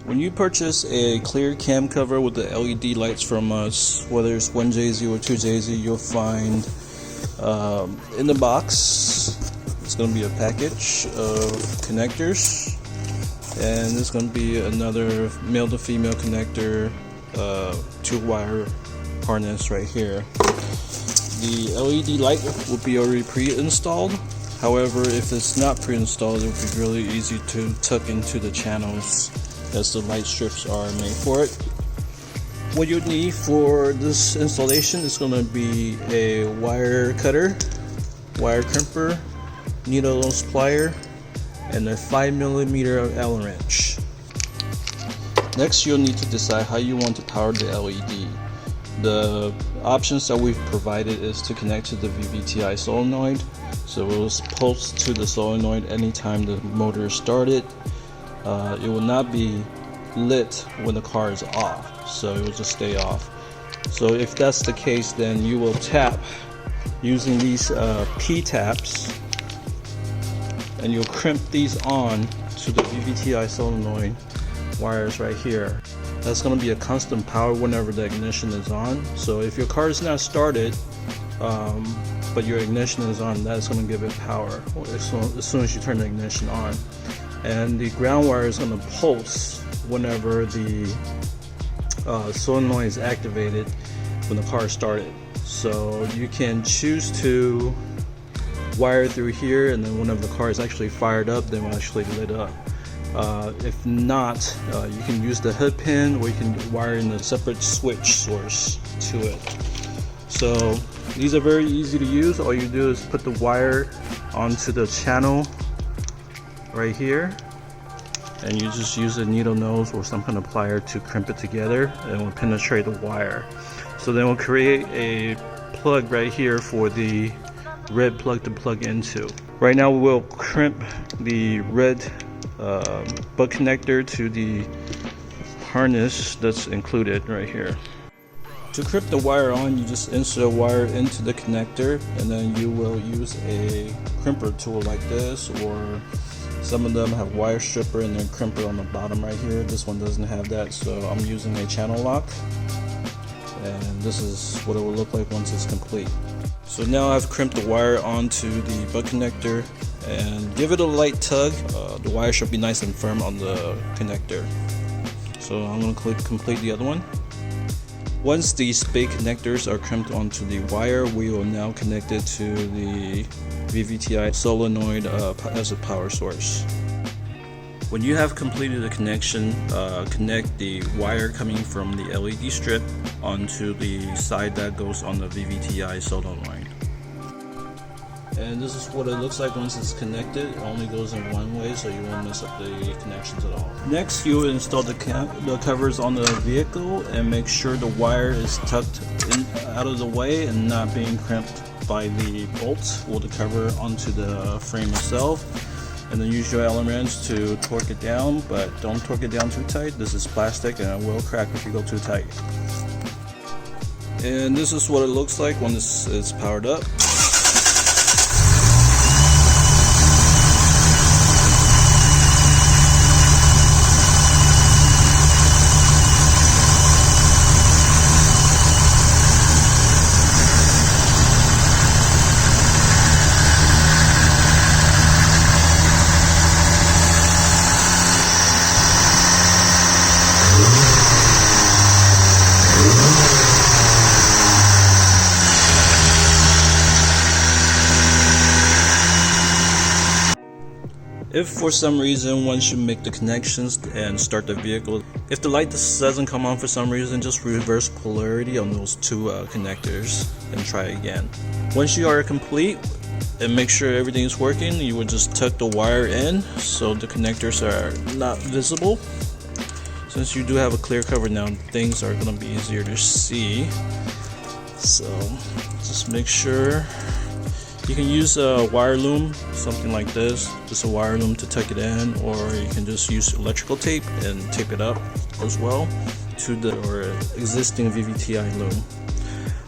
When you purchase a clear cam cover with the LED lights from us, whether it's 1JZ or 2JZ, you'll find in the box it's going to be a package of connectors, and there's going to be another male to female connector 2-wire harness right here. The LED light will be already pre-installed. However, if it's not pre-installed, it will be really easy to tuck into the channels, as the light strips are made for it. What you need for this installation is going to be a wire cutter, wire crimper, needle nose plier, and a 5mm Allen wrench. Next, you'll need to decide how you want to power the LED. The options that we've provided is to connect to the VVTI solenoid, so it will pulse to the solenoid anytime the motor is started. It will not be lit when the car is off, so it will just stay off. So if that's the case, then you will tap using these P-taps, and you'll crimp these on to the VVTI solenoid wires right here. That's going to be a constant power whenever the ignition is on. So if your car is not started, but your ignition is on, that's going to give it power as soon as you turn the ignition on. And the ground wire is going to pulse whenever the solenoid is activated when the car is started. So you can choose to wire through here, and then whenever the car is actually fired up, then it will actually lit up. If not, you can use the hood pin, or you can wire in a separate switch source to it. So these are very easy to use. All you do is put the wire onto the channel right here, and you just use a needle nose or some kind of plier to crimp it together, and it will penetrate the wire. So then we'll create a plug right here for the red plug to plug into. Right now we'll crimp the red butt connector to the harness that's included right here. To crimp the wire on, you just insert a wire into the connector, and then you will use a crimper tool like this, or some of them have wire stripper and then crimper on the bottom right here. This one doesn't have that, so I'm using a channel lock, and this is what it will look like once it's complete. So now I've crimped the wire onto the butt connector, and give it a light tug. The wire should be nice and firm on the connector. So I'm going to complete the other one. Once these big connectors are crimped onto the wire, we will now connect it to the VVTI solenoid as a power source. When you have completed the connection, connect the wire coming from the LED strip onto the side that goes on the VVTI solenoid. And this is what it looks like once it's connected. It only goes in one way, so you won't mess up the connections at all. Next, you will install the covers on the vehicle, and make sure the wire is tucked out of the way and not being crimped by the bolt or the cover onto the frame itself. And then use your Allen wrench to torque it down, but don't torque it down too tight. This is plastic and it will crack if you go too tight. And this is what it looks like when it's powered up. If for some reason once you make the connections and start the vehicle, if the light doesn't come on for some reason, just reverse polarity on those two connectors and try again. Once you are complete and make sure everything is working, you would just tuck the wire in so the connectors are not visible. Since you do have a clear cover now, things are going to be easier to see. So just make sure. You can use a wire loom, something like this, just a wire loom to tuck it in, or you can just use electrical tape and tape it up as well to the existing VVTI loom.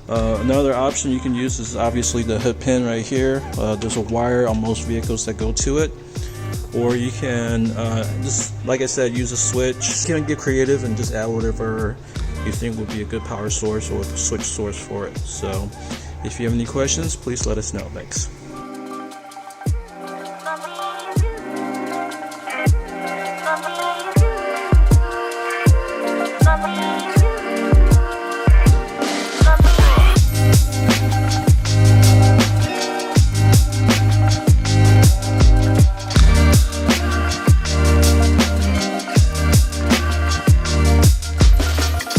Another option you can use is obviously the hood pin right here. There's a wire on most vehicles that go to it. or you can just, like I said, use a switch. You can get creative and just add whatever you think would be a good power source or switch source for it. So if you have any questions, please let us know. Thanks.